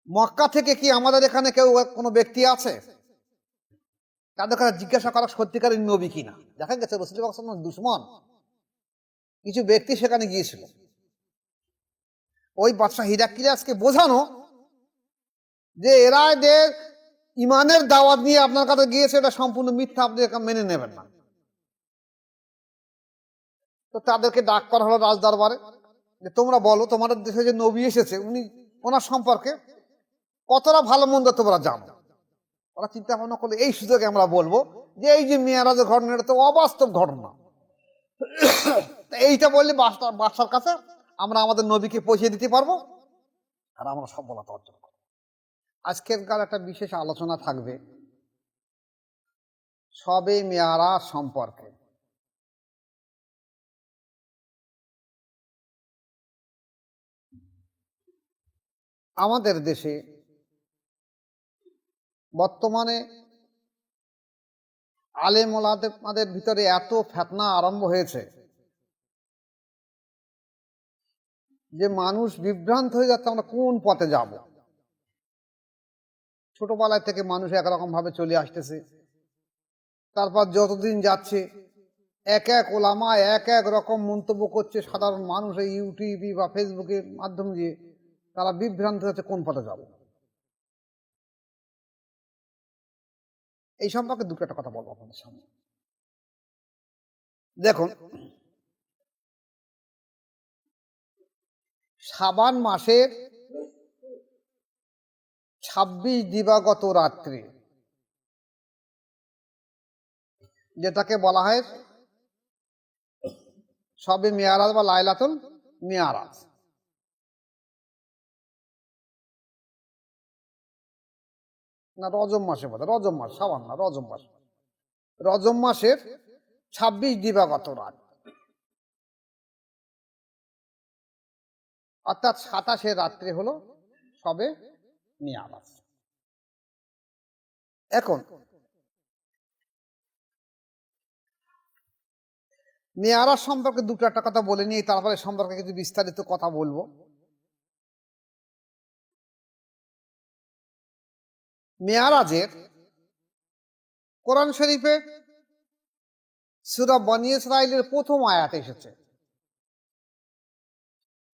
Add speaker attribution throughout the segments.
Speaker 1: মক্কা থেকে কি আমাদের এখানে কেউ কোনো ব্যক্তি আছে তাদের কাছে জিজ্ঞাসা করা সত্যিকারের নবী কিনা? দেখা গেছে রাসূল সাল্লাল্লাহু আলাইহি ওয়াসাল্লামের দুশমন কিছু ব্যক্তি সেখানে গিয়েছিল, ওই বাদশা হিরাক্লিয়াসকে বোঝানো যে এরা এদের ইমানের দাওয়াত নিয়ে আপনার কাছে গিয়েছে, এটা সম্পূর্ণ মিথ্যা, আপনি এটা মেনে নেবেন না। তো তাদেরকে ডাক করা হলো রাজ দরবারে, যে তোমরা বলো তোমাদের দেশে যে নবী এসেছে উনি ওনার সম্পর্কে কতটা ভালো মন্দ তোমরা জানো। ওরা চিন্তা ভাবনা করলে এই সুযোগে আমরা বলবো যে এই যে মেয়ারাজের ঘটনা, এটা তো অবাস্তব ঘটনা। এইটা বললে বাদশার কাছে আমরা আমাদের নবীকে পৌঁছে দিতে পারবো আর আমরা সফলতা অর্জন করবো। আজকেরকার একটা বিশেষ আলোচনা থাকবে শবে মেয়ারাজ সম্পর্কে। আমাদের দেশে বর্তমানে আলেম ওলামাদের ভিতরে এত ফিতনা আরম্ভ হয়েছে যে মানুষ বিভ্রান্ত হয়ে যাচ্ছে আমরা কোন পথে যাব। ছোটবেলায় থেকে মানুষ একরকম ভাবে চলে আসতেছে, তারপর যতদিন যাচ্ছে এক এক ওলামা এক এক রকম মন্তব্য করছে, সাধারণ মানুষ এই ইউটিউব বা ফেসবুকের মাধ্যম দিয়ে তারা বিভ্রান্ত হচ্ছে কোন পথে যাব। এই সম্পর্কে দুটো একটা কথা বলবো আপনাদের সামনে। দেখুন, শাবান মাসের 26 দিবাগত রাত্রি, যেটাকে বলা হয় শবে মেয়ারাজ বা লাইলাতুল মেয়ারাজ, না রজব মাসে বলে, রজব মাস, শাবান না, রজব মাস, রজব মাসের 26 দিবাগত রাত, অর্থাৎ 27শে রাত্রি হলো শবে মেয়ারাজ। এখন মেয়ারাজ সম্পর্কে দুটো একটা কথা বলে নিয়ে তারপরে সম্পর্কে কিছু বিস্তারিত কথা বলবো। মেয়ারাজের কোরআন শরীফে সূরা বনী ইসরাঈলের প্রথম আয়াত এসেছে,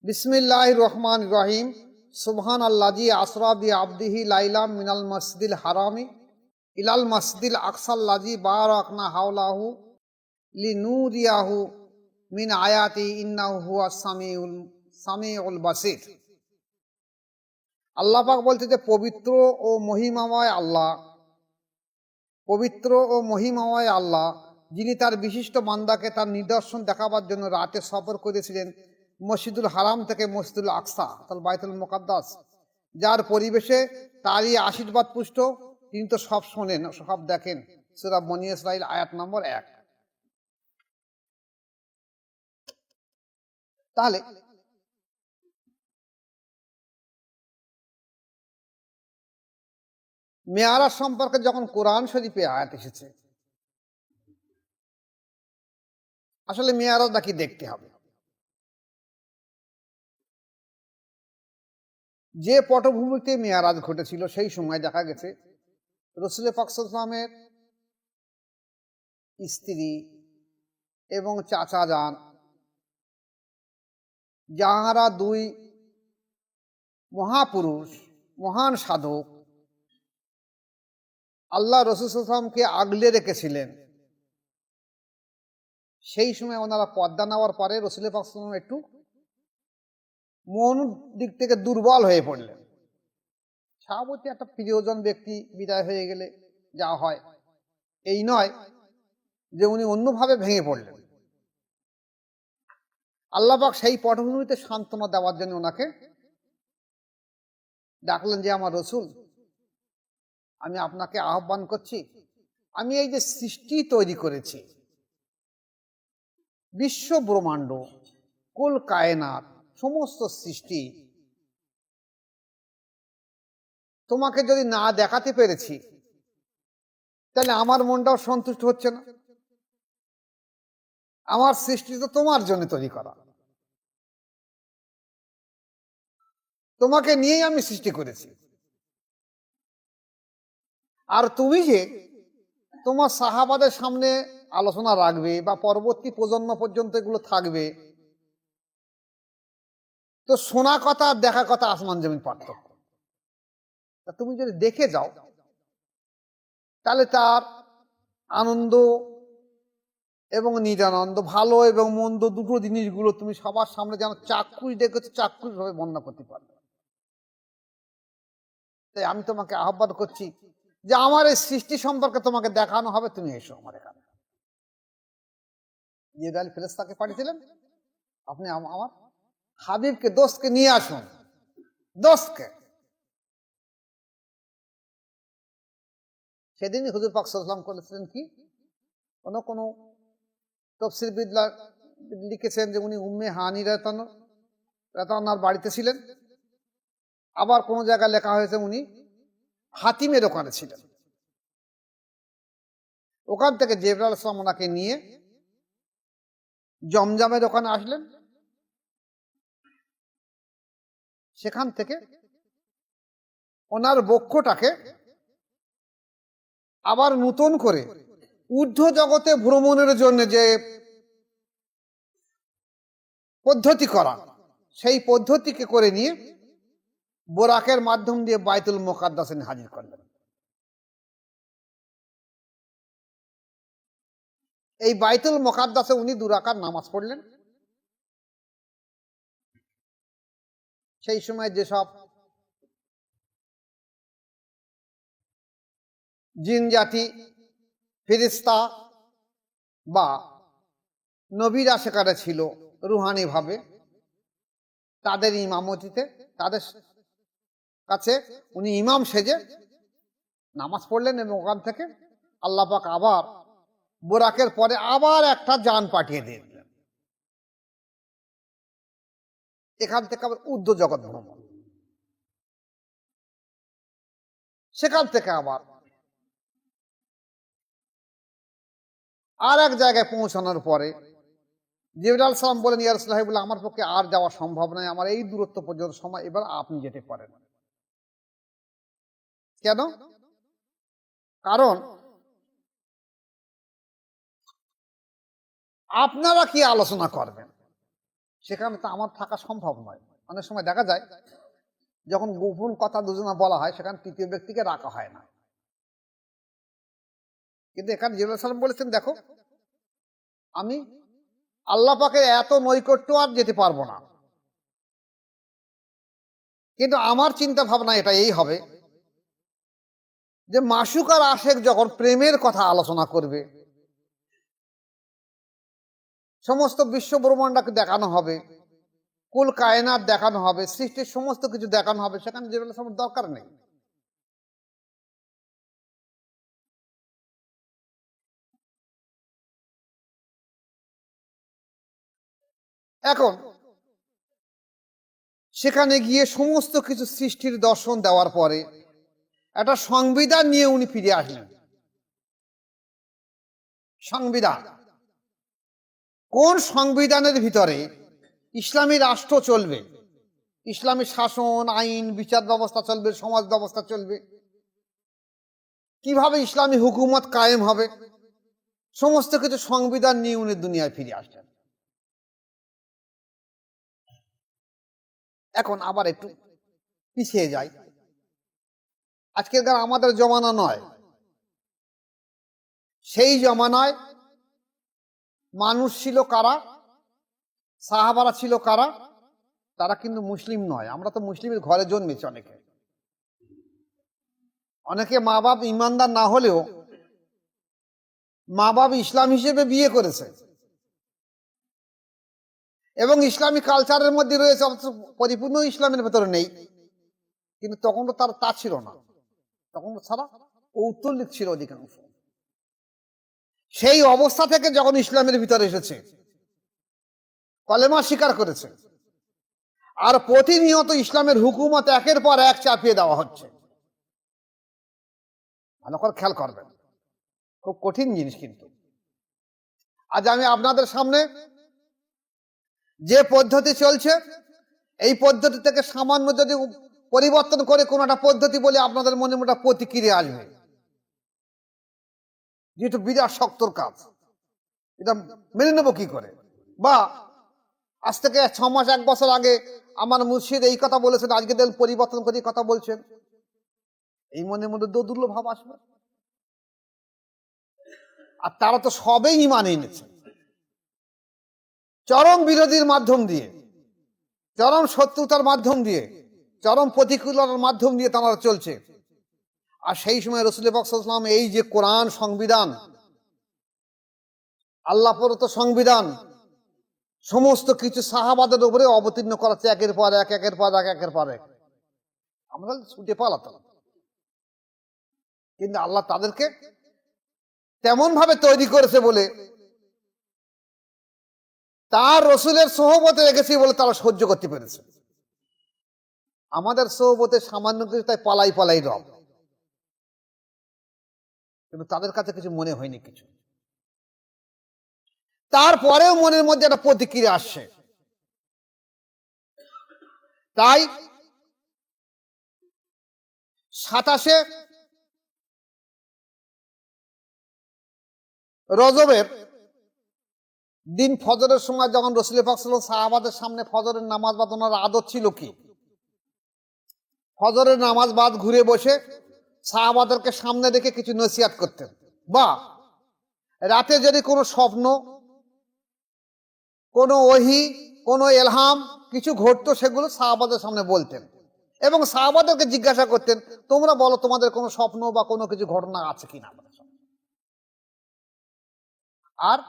Speaker 1: বিসমিল্লাহির রহমানির রহিম, সুবহানাল্লাযী আসরা বিআবদিহি লাইলাম মিনাল মসজিদিল হারামি ইলাল মসজিদিল আকসাল্লাযী বারাকনা হাওলাহু লিনুরিয়াহু মিন আয়াতি ইন্নাহু হুয়াস সামিউল বাসীর। আল্লাহ পাক বলছে যে পবিত্র ও মহিমাময় আল্লাহ, পবিত্র ও মহিমাময় আল্লাহ, যিনি তার বিশিষ্ট বান্দাকে তার নিদর্শন দেখাবার জন্য রাতে সফর করেছিলেন মসজিদুল হারাম থেকে মসজিদুল আকসা অর্থাৎ বাইতুল মুকাদ্দাস, যার পরিবেশে তারই আশীর্বাদ পুষ্ট, তিনি তো সব শোনেন সব দেখেন। সূরা বনী ইসরাঈল আয়াত নম্বর 1। তাহলে মেয়ারাজ সম্পর্কে যখন কোরআন শরীফে আয়াত এসেছে, আসলে মেয়ারাজ নাকি দেখতে হবে। যে পটভূমিতে মেয়ারাজ ঘটেছিল সেই সময় দেখা গেছে রাসূল পাক সাল্লাল্লাহু আলাইহি ওয়াসাল্লামের স্ত্রী এবং চাচা যান, যাহারা দুই মহাপুরুষ মহান সাধক আল্লাহ রাসূল সাল্লাল্লাহু আলাইহি ওয়াসাল্লামকে আগলে রেখেছিলেন, সেই সময় ওনারা পর্দা নেওয়ার পরে রাসূল পাক সাল্লাল্লাহু আলাইহি ওয়াসাল্লাম একটু মন দিক থেকে দুর্বল হয়ে পড়লেন। স্বাভাবিক একটা প্রিয়জন ব্যক্তি বিদায় হয়ে গেলে যা হয়, এই নয় যে উনি অন্যভাবে ভেঙে পড়লেন। আল্লাহ পাক সেই পটভূমিতে সান্ত্বনা দেওয়ার জন্য ওনাকে ডাকলেন যে আমার রাসূল, আমি আপনাকে আহ্বান করছি, আমি এই যে সৃষ্টি তৈরি করেছি, বিশ্ব ব্রহ্মাণ্ড, কুল কায়নাত, সমস্ত সৃষ্টি, তোমাকে যদি না দেখাতে পেরেছি তাহলে আমার মনটাও সন্তুষ্ট হচ্ছে না। আমার সৃষ্টি তো তোমার জন্য তৈরি করা, তোমাকে নিয়েই আমি সৃষ্টি করেছি। আর তুমি যে তোমার সাহাবাদের সামনে আলোচনা রাখবে বা পরবর্তী প্রজন্ম পর্যন্ত এগুলো থাকবে, তো শোনা কথা আর দেখা কথা আসমান জমিন পার্থক্য। তা তুমি যদি দেখে যাও তাহলে তার আনন্দ এবং নিরানন্দ, ভালো এবং মন্দ দুটো জিনিসগুলো তুমি সবার সামনে যেন চাক্ষুষ দেখেছো চাক্ষুষ ভাবে বর্ণনা করতে পারবে। তাই আমি তোমাকে আহ্বান করছি যে আমার এই সৃষ্টি সম্পর্কে তোমাকে দেখানো হবে, তুমি এসো আমার এখানে। জিবরাইল ফেরেশতাকে পাঠিয়েছিলেন, আপনি আমার হাবিবকে দোস্তকে নিয়ে আসুন। দোস্তকে সেদিনই হুজুর পাক সাল্লাল্লাহু আলাইহি ওয়াসাল্লাম করেছিলেন কি, কোন তাফসীরবিদরা লিখেছেন যে উনি উম্মে হানি রাদিয়াল্লাহু বাড়িতে ছিলেন। আবার কোন জায়গায় লেখা হয়েছে উনি হাতিমের ওখানে ছিলেন। ওখান থেকে জিবরাইল আলাইহিস সালাম ওনাকে নিয়ে জমজমের ওখানে আসলেন। সেখান থেকে ওনার বক্ষটাকে আবার নতুন করে ঊর্ধ্ব জগতে ভ্রমণের জন্য যে পদ্ধতি করা, সেই পদ্ধতিকে করে নিয়ে বোরাকের মাধ্যম দিয়ে বাইতুল মুকাদ্দাসে হাজির করলেন। এই বাইতুল মুকাদ্দাসে উনি 2 রাকাত নামাজ পড়লেন। সেই সময় যেসব জিন জাতি, ফেরেশতা বা নবীরা সেখানে ছিল রুহানি ভাবে, তাদের ইমামতিতে, তাদের কাছে উনি ইমাম সেজে নামাজ পড়লেন। এবং ওখান থেকে আল্লাহ পাক আবার বোরাকের পরে আবার একটা যান পাঠিয়ে দিলেন। এখান থেকে আবার ঊর্ধ্ব জগৎ ভ্রমণ। সেখান থেকে আবার আর এক জায়গায় পৌঁছানোর পরে জিবরাইল আলাইহিস সালাম বলেন, ইয়া রাসূলুল্লাহ, বলে আমার পক্ষে আর যাওয়া সম্ভব নয়, আমার এই দূরত্ব পর্যন্ত সময়, এবার আপনি যেতে পারেন। কেন? কারণ আপনারা কি আলোচনা করবেন সেখানে তো আমার থাকা সম্ভব নয়। অনেক সময় দেখা যায় যখন গোপন কথা দুজনা বলা হয়, সেখানে তৃতীয় ব্যক্তিকে রাখা হয় না। কিন্তু এখানে জিবরাইল আলাইহিস সালাম বলেছেন, দেখো আমি আল্লাহ পাকের এত নৈকট্য আর যেতে পারবো না, কিন্তু আমার চিন্তা ভাবনা এটা এই হবে যে মাসুক আর আশেক যখন প্রেমের কথা আলোচনা করবে, সমস্ত বিশ্ব ব্রহ্মাণ্ডকে দেখানো হবে, কুল কায়নাত দেখানো হবে, সৃষ্টির সমস্ত কিছু দেখানো হবে, সেখানে জিবরাইল আলাইহিস সালামের দরকার নেই। এখন সেখানে গিয়ে সমস্ত কিছু সৃষ্টির দর্শন দেওয়ার পরে একটা সংবিধান নিয়ে উনি ফিরে আসলেন। সংবিধান, কোন সংবিধানের ভিতরে ইসলামী রাষ্ট্র চলবে, ইসলামী শাসন, আইন, বিচার ব্যবস্থা চলবে, সমাজ ব্যবস্থা চলবে, কিভাবে ইসলামী হুকুমত কায়েম হবে, সমস্ত কিছু সংবিধান নিয়ে উনি দুনিয়ায় ফিরে আসলেন। এখন আবার একটু পিছিয়ে যাই। আজকের আমাদের জমানা নয়, সেই জমানায় মানুষ ছিল কারা, সাহাবারা ছিল কারা, তারা কিন্তু মুসলিম নয়। আমরা তো মুসলিমের ঘরে জন্মেছি। অনেকে মা বাপ ইমানদার না হলেও মা বাপ ইসলাম হিসেবে বিয়ে করেছে এবং ইসলামী কালচারের মধ্যে রয়েছে, পরিপূর্ণ ইসলামের ভেতরে নেই। কিন্তু তখন তো তা ছিল না, তখন তো সারা কৌতুলিক ছিল অধিকাংশ। সেই অবস্থা থেকে যখন ইসলামের ভিতরে এসেছে, কলেমা স্বীকার করেছে, আর প্রতিনিয়ত ইসলামের হুকুমত একের পর এক চাপিয়ে দেওয়া হচ্ছে। ভালো করে খেয়াল করবেন, খুব কঠিন জিনিস। কিন্তু আজ আমি আপনাদের সামনে যে পদ্ধতি চলছে, এই পদ্ধতি থেকে সামান্য যদি পরিবর্তন করে কোন একটা পদ্ধতি বলে আপনাদের মনে মনে প্রতিক্রিয়া আসবে, যেহেতু বিরাট শক্তর কাজ, এটা মেনে নেবো কি করে? বা আজ থেকে 6 মাস 1 বছর আগে আমার মুর্শিদ এই কথা বলেছেন, আজকে দেখুন পরিবর্তন করে কথা বলছেন, এই মনের মধ্যে দোদুল্য ভাব আসবে। আর তারা তো সবেই ইমান এনেছে, চরম বিরোধীর মাধ্যম দিয়ে, চরম শত্রুতার মাধ্যম দিয়ে, চরম প্রতিকূলতার মাধ্যম দিয়ে তারা চলছে। আর সেই সময় রাসূল পাক সাল্লাল্লাহু আলাইহি ওয়াসাল্লাম এই যে কোরআন সংবিধান, আল্লাহ প্রদত্ত সংবিধান, সমস্ত কিছু সাহাবাদের উপরে অবতীর্ণ করাচ্ছে একের পর এক, একের পর এক, একের পর এক। আমরা ছুটে পালাতাম, কিন্তু আল্লাহ তাদেরকে তেমন ভাবে তৈরি করেছে বলে, তার রসুলের সোহবতে রেখেছি বলে তারা সহ্য করতে পেরেছে। আমাদের সোহবতে সামান্য কিছু তাই পালাই পালাই রব, কিন্তু তাদের কাছে কিছু মনে হয়নি কিছু। তারপরেও মনের মধ্যে একটা প্রতিক্রিয়া আসছে। তাই 27 রজবের দিন ফজরের সময় যখন রাসূল পাক সাল্লাল্লাহু আলাইহি ওয়াসাল্লাম সাহাবাদের সামনে ফজরের নামাজ বাদ, ওনার আদত ছিল কি, ফজরের নামাজ বাদ ঘুরে বসে সাহাবাদেরকে সামনে রেখে কিছু নসিহত করতেন। বা রাতে যদি কোনো স্বপ্ন, কোনো ওহী, কোনো এলহাম কিছু ঘটতো, সেগুলো সাহাবাদের সামনে বলতেন এবং সাহাবাদেরকে জিজ্ঞাসা করতেন, তোমরা বলো তোমাদের কোনো স্বপ্ন বা কোনো কিছু ঘটনা আছে কিনা আমাদের সামনে। আর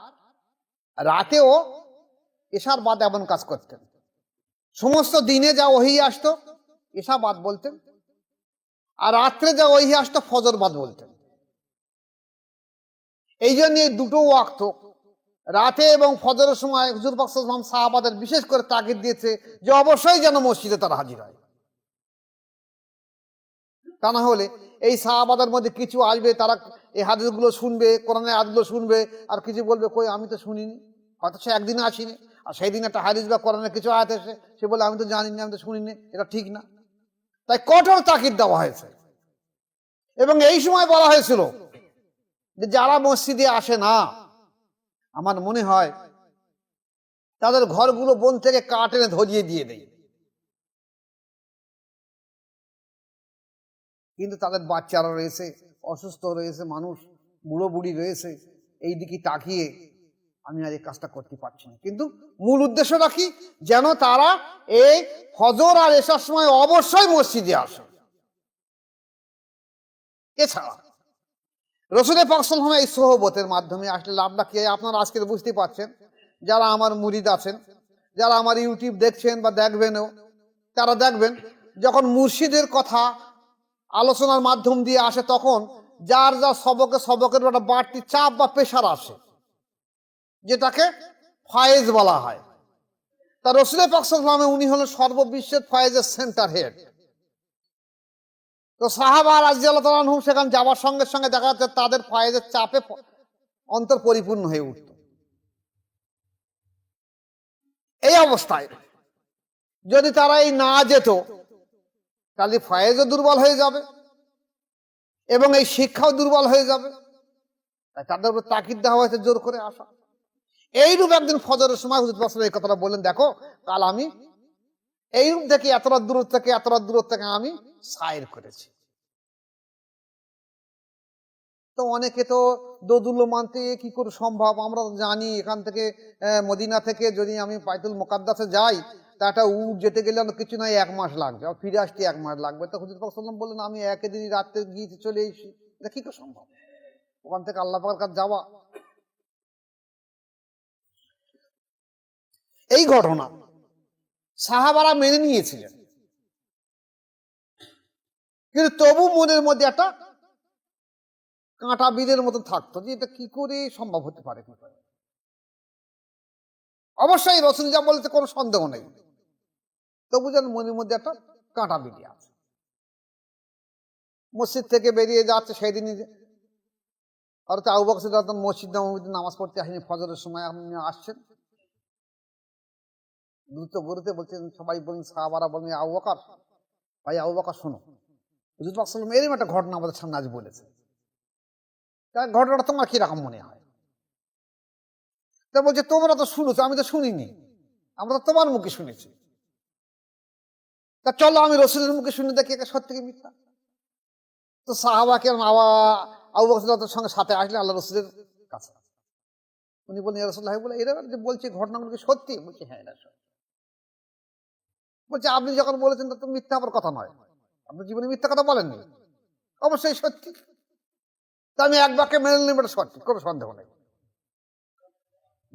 Speaker 1: রাতেও এশার বাদ এমন কাজ করতেন, সমস্ত দিনে যা ওহী আসতো এশা বাদ বলতেন, আর রাত্রে যা ওহী আসতো ফজর বাদ বলতেন। এই জন্য এই দুটো ওয়াক্ত, রাতে এবং ফজরের সময় হুজুর পাক সাল্লাল্লাহু আলাইহি ওয়াসাল্লাম সাহাবাদের বিশেষ করে তাগিদ দিয়েছে যে অবশ্যই যেন মসজিদে তারা হাজির হয়। তা না হলে এই সাহাবাদের মধ্যে কিছু আসবে, তারা এই হাদিসগুলো শুনবে, কোরআনের আয়াতগুলো শুনবে, আর কিছু বলবে কই আমি তো শুনিনি, হয়তো সে একদিনে আসেনি, আর সেই দিন একটা হাদিস বা কোরআনের কিছু আয়াত এসে সে বলে আমি তো জানিনি, আমি তো শুনিনি, এটা ঠিক না। তাই কঠোর তাকিদ দেওয়া হয়েছে এবং এই সময় বলা হয়েছিল যে যারা মসজিদে আসে না, আমার মনে হয় তাদের ঘরগুলো বন থেকে কাঠ এনে ধরিয়ে দিয়ে দেয়। কিন্তু তাদের বাচ্চারা রয়েছে, অসুস্থ রয়েছে, মানুষ বুড়ো বুড়ি রয়েছে, এই দিকে তাকিয়ে আমি আর এই কাজটা করতে পারছি না। কিন্তু মূল উদ্দেশ্যটা কি, যেন তারা এই ফজর আর এশার সময় অবশ্যই মসজিদে আসে। এছাড়া রাসূল পাক সাল্লাল্লাহু আলাইহি ওয়াসাল্লাম এই সোহবতের মাধ্যমে আসলে লাভটা কি, আপনারা আজকে বুঝতে পারছেন। যারা আমার মুরিদ আছেন, যারা আমার ইউটিউব দেখছেন বা দেখবেনও, তারা দেখবেন যখন মুর্শিদের কথা আলোচনার মাধ্যম দিয়ে আসে, তখন যার যা সবকের একটা বাড়তি চাপ বা প্রেশার আসে, যেটাকে ফয়েজ বলা হয়। তা রাসূল পাক সাল্লাল্লাহু আলাইহি ওয়াসাল্লাম উনি হলেন সর্ববিশ্বের ফয়েজের সেন্টার হেড। তো সাহাবা রাদিয়াল্লাহু তাআলা আনহুম সেখানে যাওয়ার সঙ্গে সঙ্গে দেখা যাচ্ছে তাদের ফয়েজের চাপে অন্তর পরিপূর্ণ হয়ে উঠত। এই অবস্থায় যদি তারা এই না যেত, তাহলে ফয়েজও দুর্বল হয়ে যাবে এবং এই শিক্ষাও দুর্বল হয়ে যাবে। তাই তাদের উপর তাকিদ দেওয়া হয়েছে জোর করে আসা। এইরূপ একদিন ফজরের সময় হুজুর পাক সাল্লাল্লাহু আলাইহি ওয়াসাল্লাম এই কথাটা বললেন, দেখো কাল আমি এইরূপ থেকে এতটা দূর থেকে আমি সাইর করেছি। তো অনেকে তো দোদুল্য মানতে কি করে সম্ভব, আমরা তো জানি এখান থেকে মদিনা থেকে যদি আমি বাইতুল মুকাদ্দাসে যাই, তা একটা উট যেতে গেলে কিছু নয় 1 মাস লাগবে, আর ফিরে আসতে 1 মাস লাগবে। তো হুজুর পাক সাল্লাল্লাহু আলাইহি ওয়াসাল্লাম বললেন আমি একদিনই রাতে গিয়ে চলে এসেছি, এটা কি করে সম্ভব, ওখান থেকে আল্লাহ পাকের কাছে যাওয়া। এই ঘটনা সাহাবারা মেনে নিয়েছিলেন, কিন্তু তবু মনের মধ্যে একটা কাঁটা বিঁধের মতো থাকতো যে এটা কি করে সম্ভব হতে পারে। অবশ্যই রাসূল যা বলেছে কোনো সন্দেহ নেই, তবু যেন মনের মধ্যে একটা কাঁটা বিঁধে আছে। মসজিদ থেকে বেরিয়ে যাচ্ছে সেদিনই, আর তো আবু বকর সিদ্দিক মসজিদ নববীতে নামাজ পড়তে আসেনি, ফজরের সময় আপনি আসছেন, দ্রুত গরুতে বলছেন, সবাই বলেন, সাহাবারা বলেন, আবু বকর, ভাই আবু বকর শোনো, হুজুর পাক সাল্লাল্লাহু আলাইহি ওয়াসাল্লাম এরকম একটা ঘটনা আমাদের সামনে আজ বলেছে, তার ঘটনাটা তোমার কিরকম মনে হয়? তা বলছে, তোমরা তো শুনেছো, আমি তো শুনিনি, আমরা তো তোমার মুখে শুনেছি। তা চলো আমি রসুলের মুখে শুনে দেখি এটা সত্যি কি মিথ্যা। তো সাহাবাকে আবু বকর রাদিয়াল্লাহু সঙ্গে সাথে আসলে আল্লাহ রসুলের কাছে। উনি বলেন, ইয়া রাসূলুল্লাহ, বলে এরা যে বলছে ঘটনাগুলো কি সত্যি? বলছে, হ্যাঁ এটা সত্যি। বলছে, আপনি যখন বলেছেন তা তো মিথ্যা আবার কথা নয়, আপনি জীবনে মিথ্যা কথা বলেননি, অবশ্যই সত্যি। তা আমি এক বাক্যে মেনে নিলাম এটা সত্যি, কোনো সন্দেহ নেই।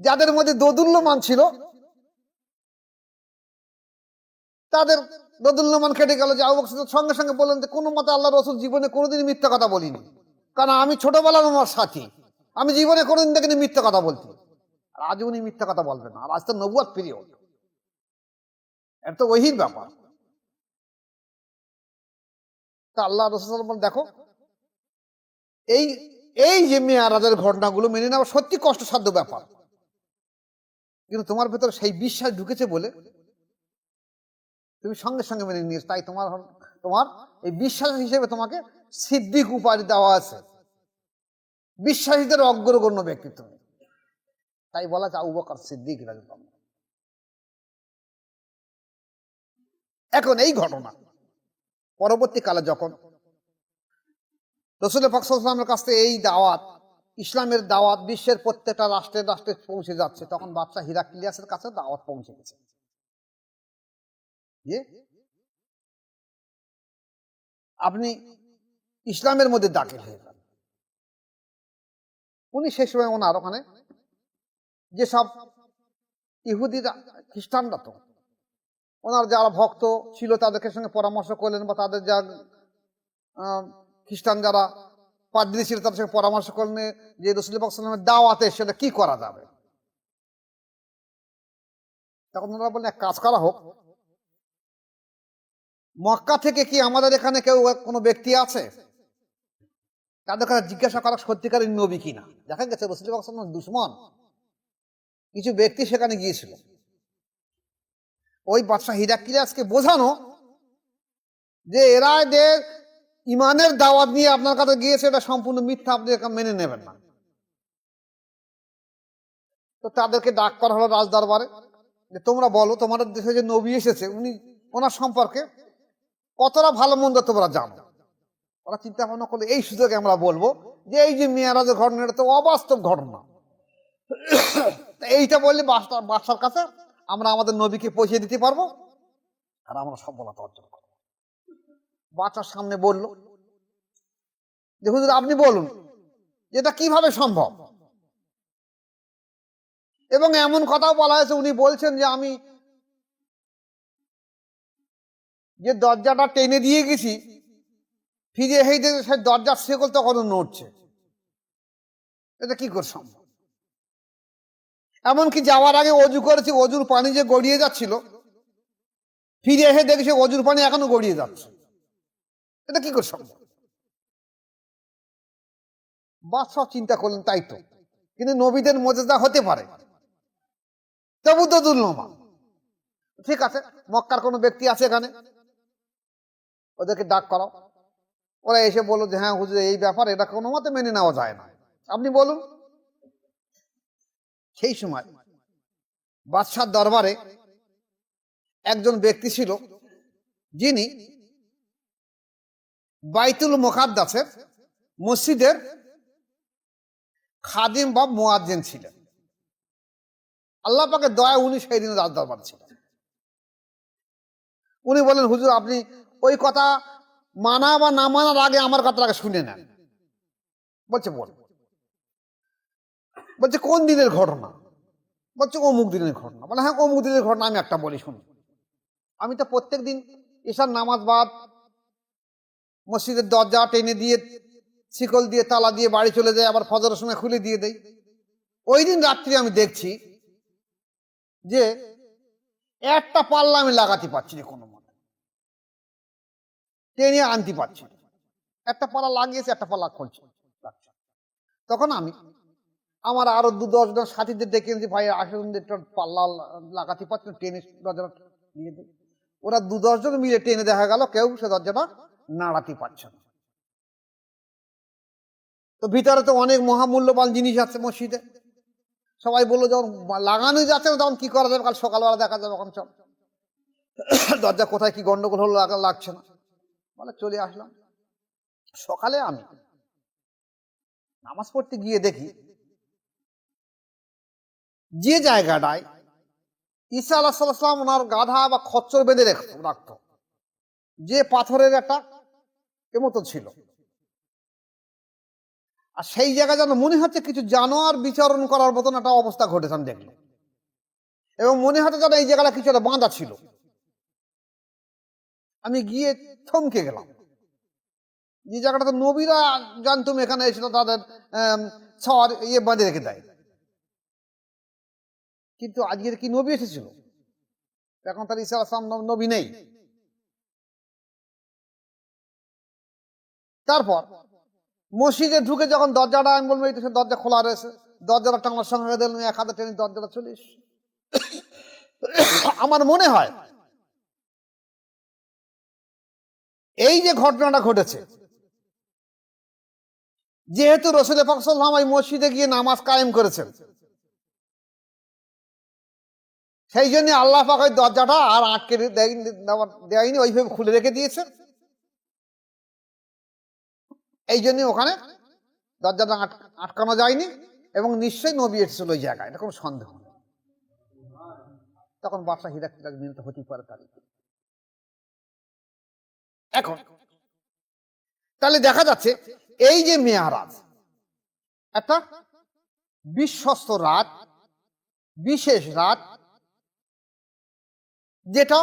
Speaker 1: যাদের মধ্যে দোদুল্যমান ছিল তাদের দোদুল্যমান কেটে গেল, যে আবু বকর সঙ্গে সঙ্গে বললেন যে কোনো মতে আল্লাহ রসুল জীবনে কোনোদিন মিথ্যা কথা বলিনি, কারণ আমি ছোটবেলার আমার সাথী, আমি জীবনে কোনোদিন দেখিনি মিথ্যা কথা বলতে। আর আজ উনি মিথ্যা কথা বলবেন না, আর আজ তো নবুয়ত পিরিয়ড, এটা তো ওহির ব্যাপার। তা আল্লাহ রসুল বলেন, দেখো এই এই যে মেয়ারাজের ঘটনাগুলো মেনে নেওয়া সত্যি কষ্টসাধ্য ব্যাপার, কিন্তু তোমার ভেতরে সেই বিশ্বাস ঢুকেছে বলে তুমি সঙ্গে সঙ্গে মেনে নিয়েছো, তাই তোমার তোমার এই বিশ্বাস হিসেবে তোমাকে সিদ্দিক উপাধি দেওয়া আছে, বিশ্বাসীদের অগ্রগণ্য ব্যক্তি তুমি, তাই বলা যায় আবু বকর সিদ্দিক রাদিয়াল্লাহু আনহু। এখন এই ঘটনা পরবর্তীকালে যখন রাসূল পাক সাল্লাল্লাহু আলাইহি ওয়াসাল্লামের কাছ থেকে এই দাওয়াত, ইসলামের দাওয়াত বিশ্বের প্রত্যেকটা রাষ্ট্রে রাষ্ট্রে পৌঁছে যাচ্ছে, তখন বাদশা হিরাক্লিয়াসের কাছে দাওয়াত পৌঁছে গেছে যে আপনি ইসলামের মধ্যে দাখিল হয়ে যান। উনি সেই সময় ওনার ওখানে যেসব ইহুদিরা, খ্রিস্টানরা, তো ওনার যারা ভক্ত ছিল তাদেরকে সঙ্গে পরামর্শ করলেন, বা তাদের যা খ্রিস্টান যারা পাদ্রী ছিল তাদের সঙ্গে পরামর্শ করলেন যে রাসূল পাক সাল্লাল্লাহু আলাইহি ওয়াসাল্লামের দাওয়াতে সেটা কি করা যাবে। তখন ওনারা বললেন, এক কাজ করা হোক, মক্কা থেকে কি আমাদের এখানে কেউ কোনো ব্যক্তি আছে, তাদের কাছে জিজ্ঞাসা করা সত্যিকারের নবী কিনা। দেখা গেছে রাসূল পাক সাল্লাল্লাহু আলাইহি ওয়াসাল্লামের দুশমন কিছু ব্যক্তি সেখানে গিয়েছিল, ওই বাদশা হিরাক্লিয়াসকে বোঝানো যে এরা যে ইমানের দাওয়াত নিয়ে আপনার কাছে গিয়েছে এটা সম্পূর্ণ মিথ্যা, আপনি মেনে নেবেন না। তো তাদেরকে ডাক করা হলো রাজ দরবারে, যে তোমরা বলো তোমাদের দেশে যে নবী এসেছে উনি, ওনার সম্পর্কে কতটা ভালো মন্দ তোমরা জানো। ওরা চিন্তা ভাবনা করলে এই সুযোগে আমরা বলবো যে এই যে মেয়ারাজের ঘটনা, এটা তো অবাস্তব ঘটনা, এইটা বললে বাদশার কাছে আমরা আমাদের নবীকে পৌঁছে দিতে পারবো আর আমরা সফলতা অর্জন করবো। বাদশার সামনে বলল যে হুজুর আপনি বলুন এটা কিভাবে সম্ভব। এবং এমন কথাও বলা হয়েছে, উনি বলছেন যে আমি যে দরজাটা টেনে দিয়ে গেছি ফিরে হেঁটে সেই দরজার শেকল তখনও নড়ছে, এটা কি করে সম্ভব। এমনকি যাওয়ার আগে অজু করেছি, অজুর পানি যে গড়িয়ে যাচ্ছিল ফিরে এসে দেখছি অজুর পানি এখনো গড়িয়ে যাচ্ছে, এটা কি করে সম্ভব। বাদশাহ চিন্তা করলেন তাই তো, কিন্তু নবীদের মুজিজা হতে পারে, তবু তো দুর্লভ। ঠিক আছে, মক্কার কোনো ব্যক্তি আছে এখানে, ওদেরকে ডাক করাও। ওরা এসে বললো যে হ্যাঁ হুজুর এই ব্যাপার, এটা কোনো মতে মেনে নেওয়া যায় না, আপনি বলুন। সেই সময় বাদশার দরবারে একজন ব্যক্তি ছিল যিনি বাইতুল মুকাদ্দাসের মসজিদের খাদিম বা মুয়াজ্জিন ছিলেন। আল্লাহ পাকের দয়া, উনি সেই দিন রাজ দরবার ছিলেন। উনি বলেন, হুজুর আপনি ওই কথা মানা বা না মানার আগে আমার কথাটাকে শুনে নেন। বলছে বল, বলছে কোন দিনের ঘটনা। বলছে অমুক দিনের ঘটনা। বলে হ্যাঁ অমুক দিনের ঘটনা আমি একটা বলি শুনি। আমি তো প্রত্যেক দিন এসার নামাজ বাদ মসজিদের দরজা টেনে দিয়ে শিকল দিয়ে তালা দিয়ে বাড়ি চলে যায়, আবার ফজরের সময় খুলে দিয়ে দেয়। ওই দিন রাত্রি আমি দেখছি যে একটা পাল্লা আমি লাগাতে পারছি না, কোনো মতে টেনে আনতে পারছি না। একটা পাল্লা লাগিয়েছে, একটা পাল্লা খুলছে। তখন আমি আমার আরো 2-10 জন সাথীদের ডেকে এনেছি, ভাই আসুন একটু পাল্লা লাগাতে পারছেন, টেনে দরজাটা নিয়ে দিই। ওরা 2-10 জন মিলে টেনে, দেখা গেল কেউ সে দরজাটা নাড়াতে পারছে না। তো ভিতরে তো অনেক মহামূল্যবান জিনিস আছে মসজিদে। সবাই বললো যখন লাগানো যাচ্ছে না তখন কি করা যাবে, কাল সকালবেলা দেখা যাবে, এখন চল। দরজা কোথায় কি গন্ডগোল হলো, লাগছে না, বলে চলে আসলাম। সকালে আমি নামাজ পড়তে গিয়ে দেখি যে জায়গাটায় ঈসা আলাইহিস সালাম ওনার গাধা বা খচ্চর বেঁধে রাখতো, যে পাথরের একটা মতো ছিল, আর সেই জায়গায় যেন মনে হচ্ছে কিছু জানোয়ার বিচরণ করার মতন একটা অবস্থা ঘটেছে আমি দেখলাম। এবং মনে হচ্ছে যেন এই জায়গাটা কিছু একটা বাঁধা ছিল। আমি গিয়ে থমকে গেলাম। যে জায়গাটাতে নবীরা জানতুম এখানে এসে তাদের ছর বাঁধে রেখে দেয়, কিন্তু আজকের কি নবী এসেছিল? এখন তার ঈসা আলাইহিস সালাম নবী নেই। তারপর মসজিদে ঢুকে যখন দরজাটা, আমি বলবো এই তো দরজা খোলা রয়েছে, দরজাটা টানার সঙ্গে দিলাম, এক হাতে টেনে দরজাটা চলিস। আমার মনে হয় এই যে ঘটনাটা ঘটেছে, যেহেতু রাসূল পাক সাল্লাল্লাহু আলাইহি ওয়াসাল্লাম এই মসজিদে গিয়ে নামাজ কায়েম করেছেন, সেই জন্য আল্লাহ পাক ওই দরজাটা আর আটকে দেয়নি, ওইভাবে খুলে রেখে দিয়েছেন। এই জন্য ওখানে দরজাটা আটকানো যায়নি, এবং নিশ্চয়ই নবী এসেছিল ওই জায়গায়, এটা কোনো সন্দেহ নেই। তখন বাদশা হিরাক্লিয়াস মিনত হতেই পারে তার। এখন তাহলে দেখা যাচ্ছে এই যে মেয়ারাজ একটা বিশ্বস্ত রাত, বিশেষ রাত, যেটা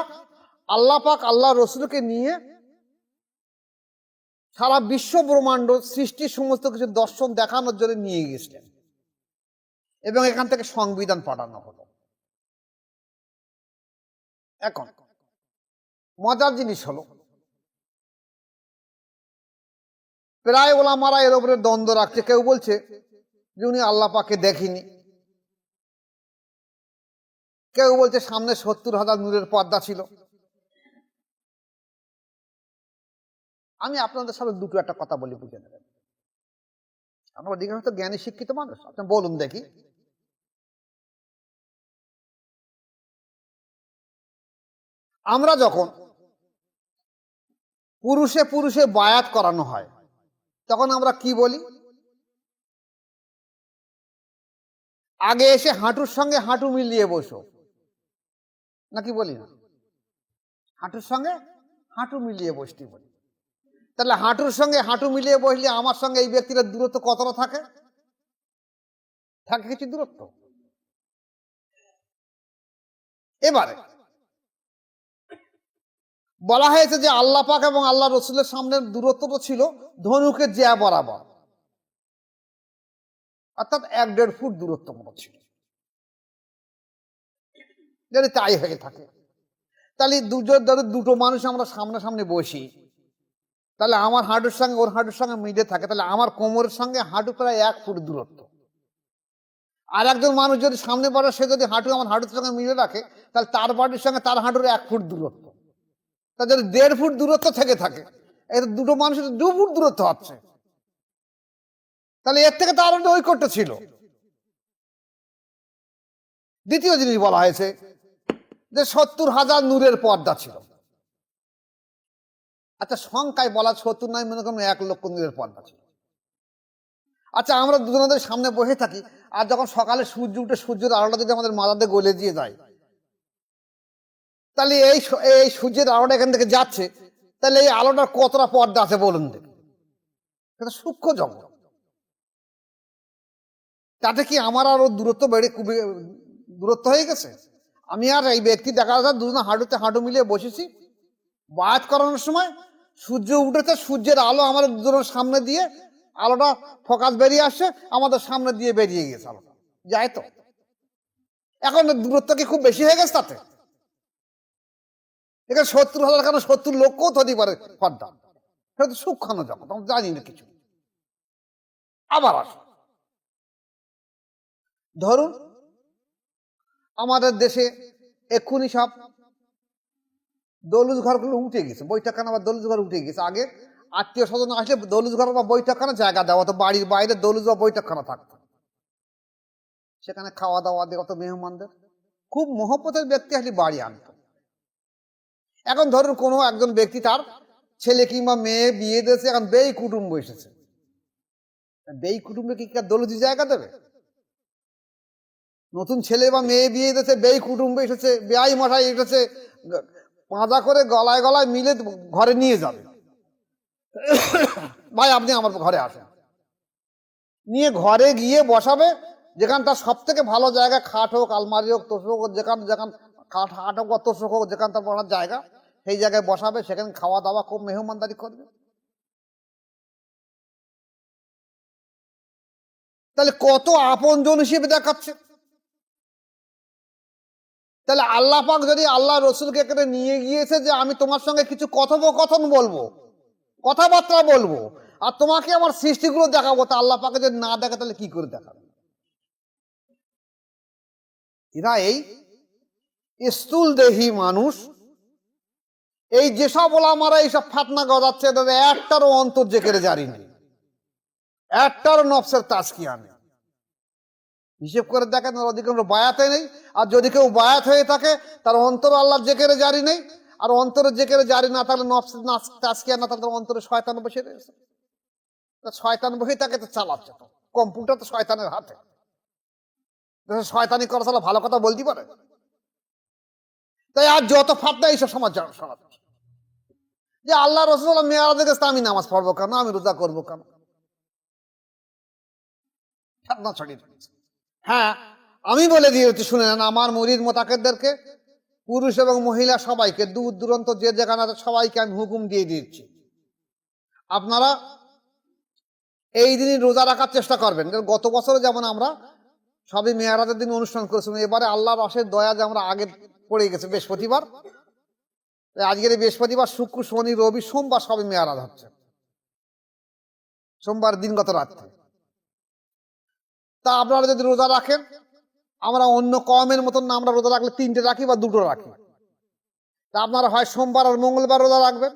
Speaker 1: আল্লাহ পাক আল্লাহ রসুলকে নিয়ে সারা বিশ্ব ব্রহ্মাণ্ড সৃষ্টির সমস্ত কিছু দর্শন দেখানোর জন্য নিয়ে গেছিলেন, এবং এখান থেকে সংবিধান পাঠানো হলো। এখন মজার জিনিস হলো, প্রায় ওলামারা এর উপরে দ্বন্দ্ব রাখছে। কেউ বলছে যে উনি আল্লাহ পাককে দেখিনি, কেউ বলছে সামনে 70,000 নূরের পর্দা ছিল। আমি আপনাদের সামনে দুটো একটা কথা বলি, বুঝে নেবেন। আপনার দিকে হয়তো জ্ঞানী শিক্ষিত মানুষ, আপনি বলুন দেখি। আমরা যখন পুরুষে পুরুষে বায়াত করানো হয়, তখন আমরা কি বলি? আগে এসে হাঁটুর সঙ্গে হাঁটু মিলিয়ে বসো, নাকি বলি না? হাঁটুর সঙ্গে হাঁটু মিলিয়ে বসতে বলি। তাহলে হাঁটুর সঙ্গে হাঁটু মিলিয়ে বসলে আমার সঙ্গে এই ব্যক্তির দূরত্ব কতটা থাকে? থাকে কিছু দূরত্ব। এবারে বলা হয়েছে যে আল্লাহ পাক এবং আল্লাহ রসুলের সামনে দূরত্ব তো ছিল ধনুকের জ্যা বরাবর, অর্থাৎ 1-1.5 ফুট দূরত্ব মতো ছিল। যদি তাই হয়ে থাকে, তাহলে দুটো মানুষ আমরা সামনাসামনি বসি, তাহলে আমার হাঁটুর সঙ্গে ওর হাঁটুর সঙ্গে মিলে থাকে, তাহলে আমার কোমরের সঙ্গে হাঁটু প্রায় 1 ফুট দূরত্ব। আর একজন মানুষ যদি সামনে পড়ে, সে যদি হাঁটু আমার হাঁটুর সঙ্গে মিলে রাখে, তাহলে তার বাড়ির সঙ্গে তার হাঁটুর 1 ফুট দূরত্ব। তা যদি 1.5 ফুট দূরত্ব থেকে থাকে, এর দুটো মানুষের 2 ফুট দূরত্ব হচ্ছে, তাহলে এর থেকে তার ঐক্যটা ছিল। দ্বিতীয় জিনিস বলা হয়েছে যে 70,000 নূরের পর্দা ছিল। আচ্ছা, সংখ্যায় বলা 70 নয়, মনে করুন 1 লক্ষ নূরের পর্দা ছিল। আচ্ছা, আমরা দুজনের সামনে বসে থাকি, আর যখন সকালে সূর্য উঠে সূর্যের আলোটা যদি আমাদের মাথাতে গলে দিয়ে যায়, তাহলে এই সূর্যের আলোটা এখান থেকে যাচ্ছে, তাহলে এই আলোটার কতটা পর্দা আছে বলুন দেখি? সেটা সূক্ষ্ম জগৎ। তাতে কি আমার আরো দূরত্ব বেড়ে খুবই দূরত্ব হয়ে গেছে? আমি আর এই ব্যক্তি দেখা যাচ্ছে দুজনে হাঁটুতে হাঁটু মিলিয়ে বসেছি, বায়াত করানোর সময় সূর্য উঠেছে, সূর্যের আলো আমাদের দুজনের সামনে দিয়ে, আলোটা ফোকাস বেরিয়ে আসছে, আমাদের সামনে দিয়ে বেরিয়ে গেছে আলোটা, যায় তো। এখন দূরত্ব কি খুব বেশি হয়ে গেছে? তাতে এখানে 70,000 কেন 70 লক্ষও তো হতে পারে পর্দা। সেটা তো সূক্ষ্ম জগৎ, আমরা জানি না কিছু। আবার আসো, ধরুন আমাদের দেশে এক্ষুনি সব দৌলুস ঘরগুলো উঠে গেছে, বৈঠকখানা বা দৌলুস ঘর উঠে গেছে। আগে আত্মীয় স্বজন আসলে দৌলুস ঘর বা বৈঠকখানা জায়গা দেওয়া হতো, বাড়ির বাইরে দৌলুস বা বৈঠকখানা থাকতো, সেখানে খাওয়া দাওয়া দিয়ে কত মেহমানদের খুব মহব্বতের ব্যক্তি আসলে বাড়ি আনত। এখন ধরুন কোনো একজন ব্যক্তি তার ছেলে কিংবা মেয়ে বিয়ে দিয়েছে, এখন বেই কুটুম্ব এসেছে, বেই কুটুম্বে কি দৌলুজি জায়গা দেবে? নতুন ছেলে বা মেয়ে বিয়ে দিয়েছে, বেই কুটুম্বে এসেছে, বেআই মশাই এসেছে, পাঁজা করে গলায় গলায় মিলে ঘরে নিয়ে যাবে, ভাই আপনি আমার ঘরে আসেন, নিয়ে ঘরে গিয়ে বসাবে, যেখানে তার সব থেকে ভালো জায়গা, খাট হোক, আলমারি হোক, তোষক হোক, যেখান খাট হোক বা তোষক হোক, যেখানে তার বসার জায়গা, সেই জায়গায় বসাবে, সেখানে খাওয়া দাওয়া খুব মেহমানদারি করবে। তাহলে কত আপনজন হিসেবে দেখাচ্ছে। তাহলে আল্লাহ পাক যদি আল্লাহ রসুলকে এখানে নিয়ে গিয়েছে যে আমি তোমার সঙ্গে কিছু কথোপকথন বলবো, কথাবার্তা বলবো, আর তোমাকে আমার সৃষ্টিগুলো দেখাবো, তা আল্লাহ পাকে যদি না দেখে তাহলে কি করে দেখাবে? এরা এই স্থূল দেহি মানুষ, এই যেসব ওলামারা এইসব ফাতনা গজাচ্ছে, তাদের একটারও অন্তর জেকেরে জারি নেই, একটারও নফসের তাজকিয়া নেই। হিসেব করে দেখেন অধিকাংশ বায়াতে নেই, আর যদি কেউ বায়াত হয়ে থাকে তার অন্তর আল্লাহর জেকেরে জারি নেই, আর অন্তরের জেকেরে জারি না থাকলে নফসের তাজকিয়া না থাকলে অন্তরে শয়তান বসে রয়েছে, শয়তান বসে তাকে তো চালাচ্ছে, তো কম্পিউটার তো শয়তানের হাতে, শয়তানি করা ভালো কথা বলতে পারে। তাই আর যত ফাতনা এইসব সমাজ শোনাচ্ছে যে আল্লাহ রসুল মেয়ারাজে গেছে, আমি নামাজ পড়বো কেন, আমি রোজা করবো কেন, ফাতনা ছড়িয়ে দিয়েছে। হ্যাঁ, আমি বলে দিয়েছি, শুনে নেন, আমার মুরিদ মোতাকেদদেরকে, পুরুষ এবং মহিলা সবাইকে, দূর দূরান্ত যে যেখানে আছে সবাইকে আমি হুকুম দিয়ে দিয়েছি, আপনারা এই দিনই রোজা রাখার চেষ্টা করবেন। গত বছরে যেমন আমরা সবই মেয়ারাজের দিন অনুষ্ঠান করেছিলাম, এবারে আল্লাহর রসের দয়া যে আমরা আগে পড়ে গেছে বৃহস্পতিবার, আজকের বৃহস্পতিবার, শুক্র, শনি, রবি, সোমবার সবই মেয়ারাজ হচ্ছে, সোমবার দিনগত রাত্রে। তা আপনারা যদি রোজা রাখেন, আমরা অন্য কমের মতন না, আমরা রোজা রাখলে 3টে রাখি বা 2টো রাখি, তা আপনারা হয় সোমবার আর মঙ্গলবার রোজা রাখবেন,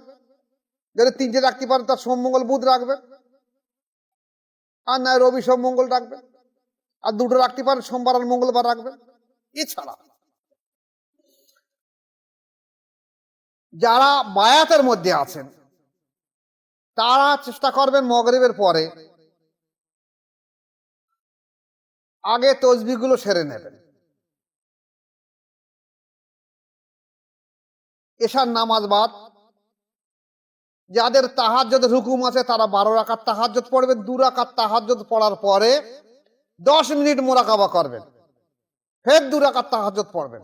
Speaker 1: যদি 3টে রাখতে পারেন তার সোম মঙ্গল বুধ রাখবেন, আর নয় রবি সোম মঙ্গল রাখবেন, আর 2টো রাখতে পারেন সোমবার আর মঙ্গলবার রাখবেন। এছাড়া যারা বায়াতের মধ্যে আছেন তারা চেষ্টা করবেন মাগরিবের পরে আগে তসবিহগুলো সেরে নেবেন, এশার নামাজ বাদ। যাদের তাহাজ্জুদের হুকুম আছে তারা 12 রাকাত তাহাজ্জুদ পড়বেন, 2 রাকাত তাহাজ্জুদ পড়ার পরে 10 মিনিট মুরাকাবা করবেন, ফের 2 রাকাত তাহাজ্জুদ পড়বেন,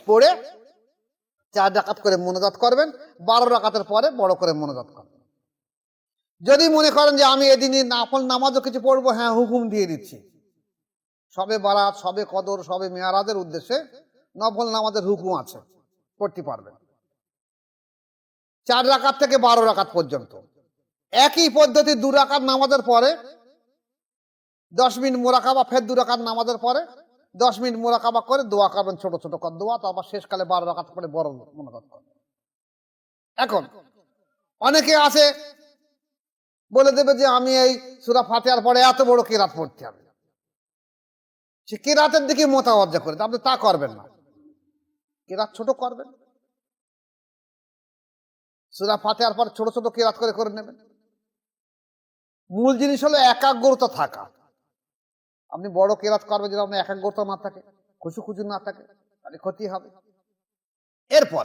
Speaker 1: পড়ে 4 রাকাত করে মুনাজাত করবেন, 12 রাকাতের পরে বড় করে মুনাজাত করবেন। যদি মনে করেন যে আমি এদিনই নফল নামাজও কিছু পড়বো, হ্যাঁ হুকুম দিয়ে দিচ্ছি, সবে বারাত, সবে কদর, সবে মেয়ারাজের উদ্দেশ্যে নফল নামাজের হুকুম আছে, পড়তে পারবেন 4 রাকাত থেকে 12 রাকাত পর্যন্ত। একই পদ্ধতি 2 রাকাত নামাজের পরে 10 মিনিট মুরাকাবা, ফের 2 রাকাত নামাজের পরে 10 মিনিট মুরাকাবা করে দোয়া করবেন, ছোট ছোট কর দোয়া, তারপর শেষকালে 12 রাকাত করে বড় মুনাজাত করবেন। এখন অনেকে আছে বলে দেবে যে আমি এই সূরা ফাতিহার পরে এত বড় কিরাত পড়তে হবে, সে কিরাতের দিকে মোতাবজ্জা করে, আপনি তা করবেন না, কিরাত ছোট করবেন, সূরা ফাতিহার পর ছোট ছোট কিরাত করে করে নেবেন। মূল জিনিস হলো একাগ্রতা থাকা। আপনি বড় কিরাত করবেন যদি আপনার একাগ্রতা না থাকে, খুশু খুশু না থাকে, তাহলে ক্ষতি হবে। এরপর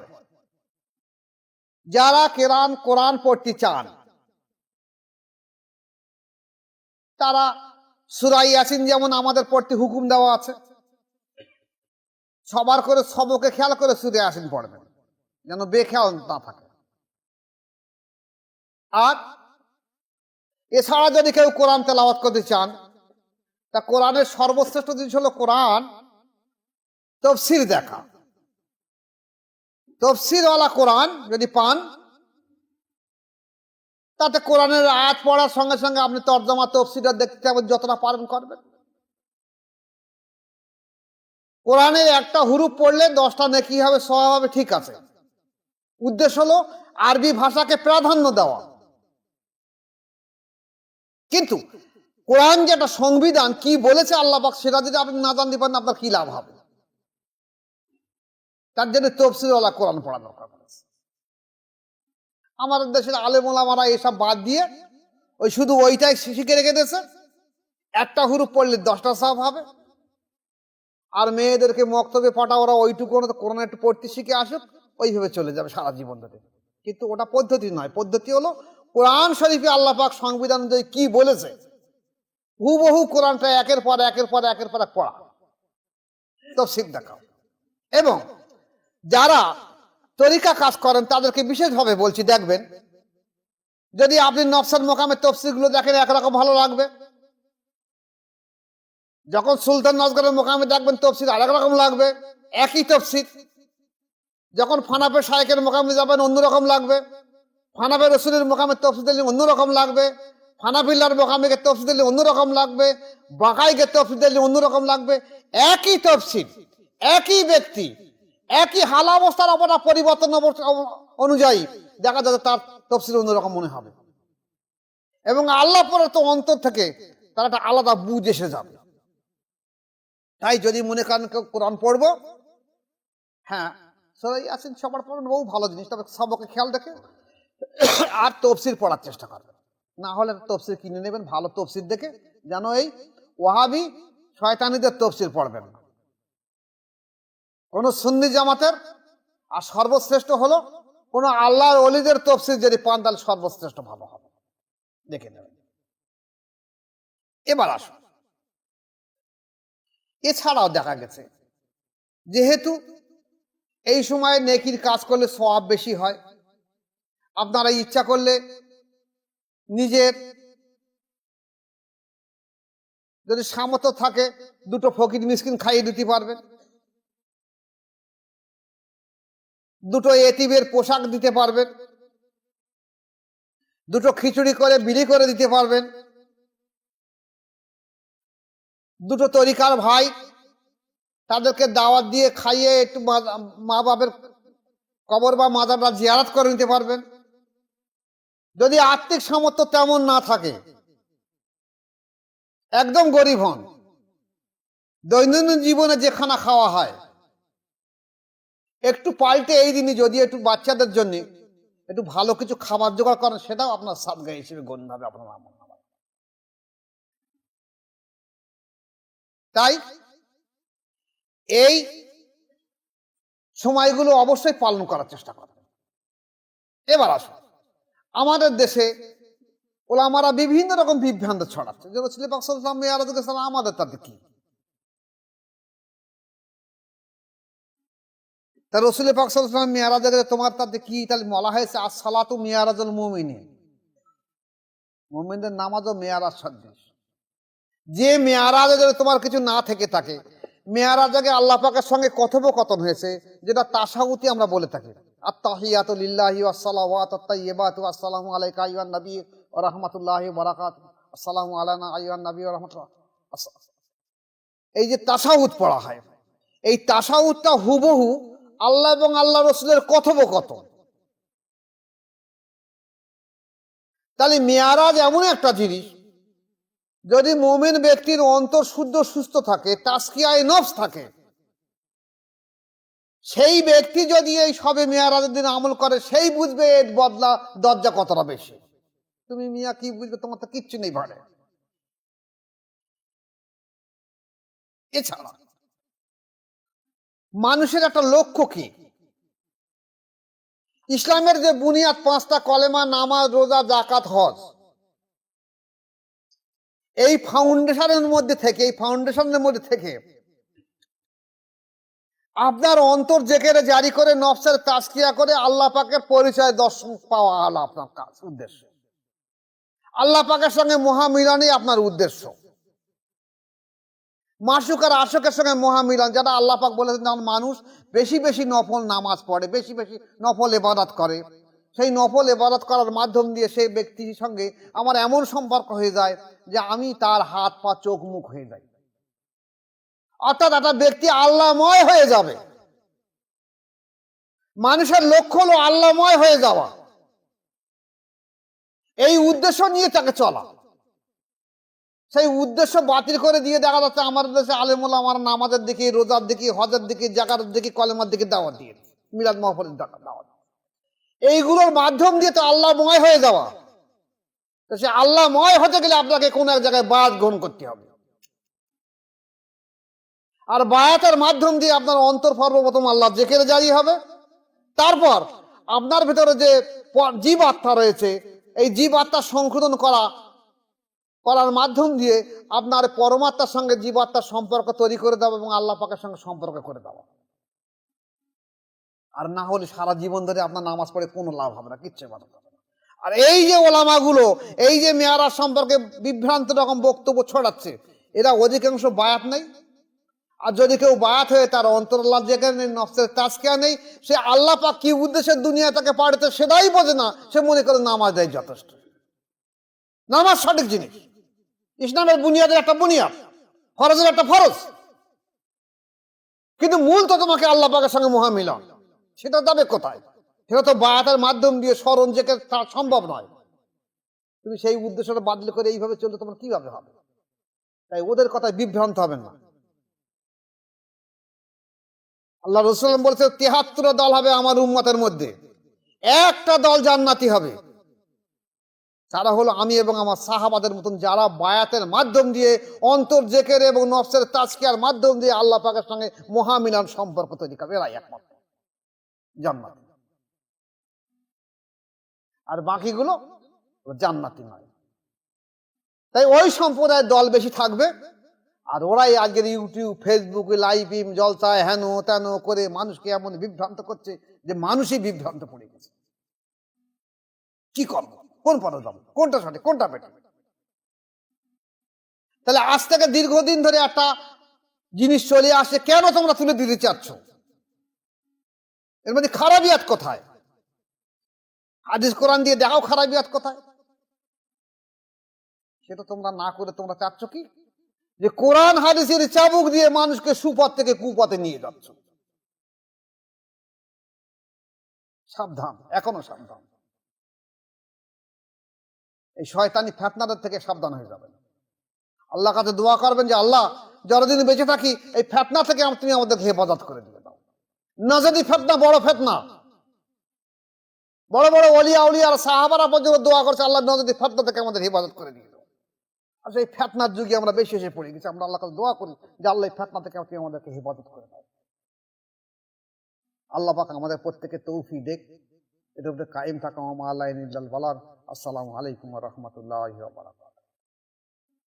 Speaker 1: যারা কোরআন পড়তে চান তারা সূরা ইয়াসিন যেমন আমাদের পড়তে হুকুম দেওয়া আছে, সবার করে সবকে খেয়াল করে সূরা ইয়াসিন পড়বেন, যেন বেখেয়াল না থাকে। আর এছাড়া যদি কেউ কোরআন তেলাওয়াত করতে চান, তা কোরআনের সর্বশ্রেষ্ঠ জিনিস হলো কোরআন তাফসীর দেখা। তাফসীরওয়ালা কোরআন যদি পান, তাতে কোরআনের আয়াত পড়ার সঙ্গে সঙ্গে আপনি তর্জমা তাফসীরটা দেখতে পাবেন, যতটা পারবেন করবেন। কোরআনের একটা হুরুফ পড়লে 10টা নেকি হবে, সওয়াব হবে, ঠিক আছে। উদ্দেশ্য হলো আরবি ভাষাকে প্রাধান্য দেওয়া। কিন্তু কোরআন যেটা সংবিধান কি বলেছে আল্লাহ পাক, সেটা যদি আপনি না জানতে পারেন আপনার কি লাভ হবে? তার জন্য তাফসীরওয়ালা কোরআন পড়া দরকার। আমাদের দেশের আলেম ওলামারা এসব বাদ দিয়ে ওই শুধু ওইটাই শিখে রেখে দিয়েছে, একটা হুরুফ পড়লে 10টা সওয়াব হবে। আর মেয়েদেরকে মক্তবে পাঠা, ওরা ওইটুকু কোরআন একটু পড়তে শিখে আসুক, ওইভাবে চলে যাবে সারা জীবন ধরে। কিন্তু ওটা পদ্ধতি নয়। পদ্ধতি হলো কোরআন শরীফে আল্লাহ পাক সংবিধান অনুযায়ী কি বলেছে, হুবহু কোরআনটা একের পর এক পড়া, তাফসীর দেখাও। এবং যারা তরিকা কাজ করেন তাদেরকে বিশেষভাবে বলছি, দেখবেন যদি আপনি নফসের মোকামের তাফসীরগুলো দেখেন একরকম ভালো লাগবে, যখন সুলতান নজগরের মোকামে দেখবেন তাফসীর আরেক রকম লাগবে, একই তাফসীর। যখন ফানাফে শায়েখের মোকামে যাবেন অন্যরকম লাগবে, ফানাফে রসুলের মোকামের তাফসীর দিলে অন্যরকম লাগবে, ফানাফিল্লার মোকামের তাফসীর দিলে অন্যরকম লাগবে, বাকাইকে তাফসীর দিলে অন্যরকম লাগবে। একই তাফসীর, একই ব্যক্তি, একই হাল অবস্থার পরিবর্তন অনুযায়ী দেখা যাবে তার তাফসীর অন্যরকম মনে হবে। এবং আল্লাহ পরে তো অন্তর থেকে তার একটা আলাদা বুঝ এসে যাবে। তাই যদি মনে করেন কোরআন পড়বো, হ্যাঁ সূরা ইয়াসিন সবার পড়বেন, বহু ভালো জিনিস, তবে সবকে খেয়াল রেখে আর তাফসীর পড়ার চেষ্টা করবেন। না হলে তাফসীর কিনে নেবেন ভালো তাফসীর দেখে, যেন এই ওয়াহাবি শয়তানিদের তাফসীর পড়বেন না, কোন সুন্নি জামাতের। আর সর্বশ্রেষ্ঠ হলো কোন আল্লাহর ওলিদের তাফসীর যদি পান তাহলে সর্বশ্রেষ্ঠ ভালো হবে, দেখে নেবেন। এবার আসুন, এছাড়াও দেখা গেছে যেহেতু এই সময় নেকির কাজ করলে সওয়াব বেশি হয়, আপনারা ইচ্ছা করলে নিজের যদি সামর্থ্য থাকে 2টো ফকির মিসকিন খাইয়ে দিতে পারবেন, 2টো এতিমের পোশাক দিতে পারবেন, 2টো খিচুড়ি করে বিলি করে দিতে পারবেন, 2টো তরিকার ভাই তাদেরকে দাওয়াত দিয়ে খাইয়ে একটু মা বাপের কবর বা মাজারটা জিয়ারত করে নিতে পারবেন। যদি আর্থিক সামর্থ্য তেমন না থাকে, একদম গরিব হন, দৈনন্দিন জীবনে যে খানা খাওয়া হয় একটু পাল্টে এই দিনই যদি একটু বাচ্চাদের জন্য একটু ভালো কিছু খাবার জোগাড় করেন, সেটাও আপনার সাদগা হিসেবে গণ্য হবে আপনার আমল নামায়। তাই এই সময়গুলো অবশ্যই পালন করার চেষ্টা করবেন। এবার আসুন, আমাদের দেশে ওলামারা বিভিন্ন রকম বিভ্রান্ত ছড়াচ্ছে, যে রাসূল পাক সাল্লাল্লাহু আলাইহি ওয়াসাল্লাম মেরাজে গেছেন, আমাদের তাতে কি? তা রাসূল পাক সাল্লাল্লাহু আলাইহি ওয়াসাল্লাম মেরাজে গেছে, তোমার তাতে কি? তাহলে বলা হয়েছে আস-সালাতু মিরাজুল মুমিনিন, মুমিনদের নামাজও মেরাজ সদৃশ। যে মেরাজে যদি তোমার কিছু না থেকে থাকে, মেরাজে আল্লাহ পাকের সঙ্গে কথোপকথন হয়েছে, যেটা তাশাহুদি আমরা বলে থাকি, আত-তাহিয়াতু লিল্লাহি ওয়াস সালাওয়াতু আত-তাইয়্যিবাতু আসসালামু আলাইকা আইয়ুহান নবী ওয়া রাহমাতুল্লাহি ওয়া বারাকাতুহু, আসসালামু আলাইনা আইয়ুহান নবী ওয়া রাহমাতুল্লাহ। এই যে তাশাহুদ পড়া হয়, এই তাশাহুদটা হুবহু আল্লাহ এবং আল্লাহ রাসূলের কথোপকথন। তাহলে মেরাজ এমন একটা জিনিস, যদি মুমিন ব্যক্তির অন্তর শুদ্ধ সুস্থ থাকে, তাসকিয়ায়ে নফস থাকে, সেই ব্যক্তি যদি এই সবে মেরাজের দিন আমল করে, সেই বুঝবে এর বদলা দরজা কতটা বেশি। তুমি মিয়া কি বুঝবে? তোমার তো কিচ্ছু নেই ভাড়ে। এছাড়া মানুষের একটা লক্ষ্য কি? ইসলামের যে বুনিয়াদ 5টা কলেমা, নামাজ, রোজা, যাকাত, হজ, এই ফাউন্ডেশনের মধ্যে থেকে আপনার অন্তর জেকেরে জারি করে নফসের তাজকিয়া করে আল্লাহ পাকের পরিচয় দর্শন পাওয়া হলো আপনার কাজ, উদ্দেশ্য। আল্লাহ পাকের সঙ্গে মহামিলনই আপনার উদ্দেশ্য। মাসুক আর আশকের সঙ্গে মহামিলন, যারা আল্লাহ পাক বলেছেন যখন মানুষ বেশি বেশি নফল নামাজ পড়ে, বেশি বেশি নফল ইবাদত করে, সেই নফল ইবাদত করার মাধ্যম দিয়ে সেই ব্যক্তির সঙ্গে আমার এমন সম্পর্ক হয়ে যায় যে আমি তার হাত পা চোখ মুখ হয়ে যাই। অর্থাৎ একটা ব্যক্তি আল্লাহময় হয়ে যাবে। মানুষের লক্ষ্য হলো আল্লাহময় হয়ে যাওয়া, এই উদ্দেশ্য নিয়ে তাকে চলা। সেই উদ্দেশ্য বাতিল করে দিয়ে দেখা যাচ্ছে আমাদের দেশে আলেমুল আমার নামাজের দিকে, রোজার দিকে, হজের দিকে, জাকাতের দিকে, কলেমার দিকে দাওয়াত দিয়ে, মিলাদ মাহফিলের দাওয়াত, এইগুলোর মাধ্যম দিয়ে তো আল্লাহময় হয়ে যাওয়া। তো সে আল্লাহময় হতে গেলে আপনাকে কোন এক জায়গায় বায়াত গ্রহণ করতে হবে, আর বায়াতের মাধ্যম দিয়ে আপনার অন্তর সর্বপ্রথম আল্লাহ জিকিরে জারি হবে। তারপর আপনার ভিতরে যে জীব আত্মা রয়েছে, এই জীব আত্মা সংশোধন করার মাধ্যম দিয়ে আপনার পরমাত্মার সঙ্গে জীবাত্মার সম্পর্ক তৈরি করে দেওয়া এবং আল্লাহ পাকের সঙ্গে সম্পর্ক করে দেওয়া। আর না হলে সারা জীবন ধরে আপনার নামাজ পড়ে কোনো লাভ হবে না, কিচ্ছু হবে না। আর এই যে ওলামাগুলো এই যে মেয়ারাজ সম্পর্কে বিভ্রান্ত রকম বক্তব্য ছড়াচ্ছে, এরা অধিকাংশ বায়াত নেই। আর যদি কেউ বায়াত হয়ে তার অন্তর আল্লাহ যেখানে নেই, নফসের তাজকিয়া নেই, সে আল্লাহ পাক কি উদ্দেশ্যে দুনিয়া তাকে পাঠাতে সেটাই বোঝে না, সে মনে করে নামাজ দেয় যথেষ্ট। নামাজ সঠিক জিনিস, ইসলামের বুনিয়াদের একটা বুনিয়াদ, ফরজের একটা ফরজ, কিন্তু মূল তো তোমাকে আল্লাহ পাকের সঙ্গে মহামিলন, সেটা যাবে কোথায়? সেটা তো বায়াতের মাধ্যম দিয়ে স্মরণ জেকে তা সম্ভব নয়। তুমি সেই উদ্দেশ্যটা বাতিল করে এইভাবে চললে তোমার কিভাবে হবে? তাই ওদের কথায় বিভ্রান্ত হবেন না। আল্লাহ রাসূল বলছে ৭৩ দল হবে আমার উম্মতের মধ্যে, একটা দল জান্নাতি হবে, তারা হলো আমি এবং আমার সাহাবাদের মতন, যারা বায়াতের মাধ্যম দিয়ে অন্তর জেকের এবং নফসের তাজকিয়ার মাধ্যম দিয়ে আল্লাহ পাকের সঙ্গে মহামিলন সম্পর্ক তৈরি করবে, এরাই একমাত্র জান্নাতি। আর বাকিগুলো জান্নাতি নয়। তাই ওই সম্প্রদায়ের দল বেশি থাকবে, আর ওরাই আজকের ইউটিউব, ফেসবুক, লাইভ জলসায় হেন তেন করে মানুষকে এমন বিভ্রান্ত করছে যে মানুষই বিভ্রান্ত পড়ে গেছে। কি করবো, কোন পথে যাবো, কোনটা সঠিক, কোনটা বেঠিক? তাহলে আজ থেকে দীর্ঘদিন ধরে একটা জিনিস চলে আসে, কেন তোমরা তুলে দিতে চাচ্ছ? এর মধ্যে খারাপিয়াত কোথায়? হাদিস কোরআন দিয়ে দেখাও খারাপিয়াত কোথায়। সেটা তোমরা না করে তোমরা চাচ্ছ কি, যে কোরআন হাদিসের চাবুক দিয়ে মানুষকে সুপথ থেকে কুপথে নিয়ে যাচ্ছ। সাবধান, এখনো সাবধান, এই শয়তানি ফিতনাদের থেকে সাবধান হয়ে যাবেন। আল্লাহর কাছে দোয়া করবেন যে আল্লাহ, যতদিন বেঁচে থাকি এই ফিতনা থেকে তুমি আমাদেরকে হেফাজত করে দিয়ে দাও। না যদি ফিতনা বড় ফিতনা, বড় বড় ওলিয়া উলিয়ার সাহাবারা পর্যন্ত দোয়া করছে আল্লাহ যদি ফিতনা থেকে আমাদের হেফাজত করে দিয়ে দাও। আর সেই ফিতনার যুগে আমরা বেশি এসে পড়ে গেছি। আমরা আল্লাহর কাছে দোয়া করি যে আল্লাহ এই ফিতনা থেকে তুমি আমাদেরকে হেফাজত করে দাও। আল্লাহ পাক আমাদের প্রত্যেকের তৌফিক দেখ, এটার উপরে কায়েম থাকা। আসসালামু আলাইকুম ওয়া রাহমাতুল্লাহি ওয়া বারাকাতুহু।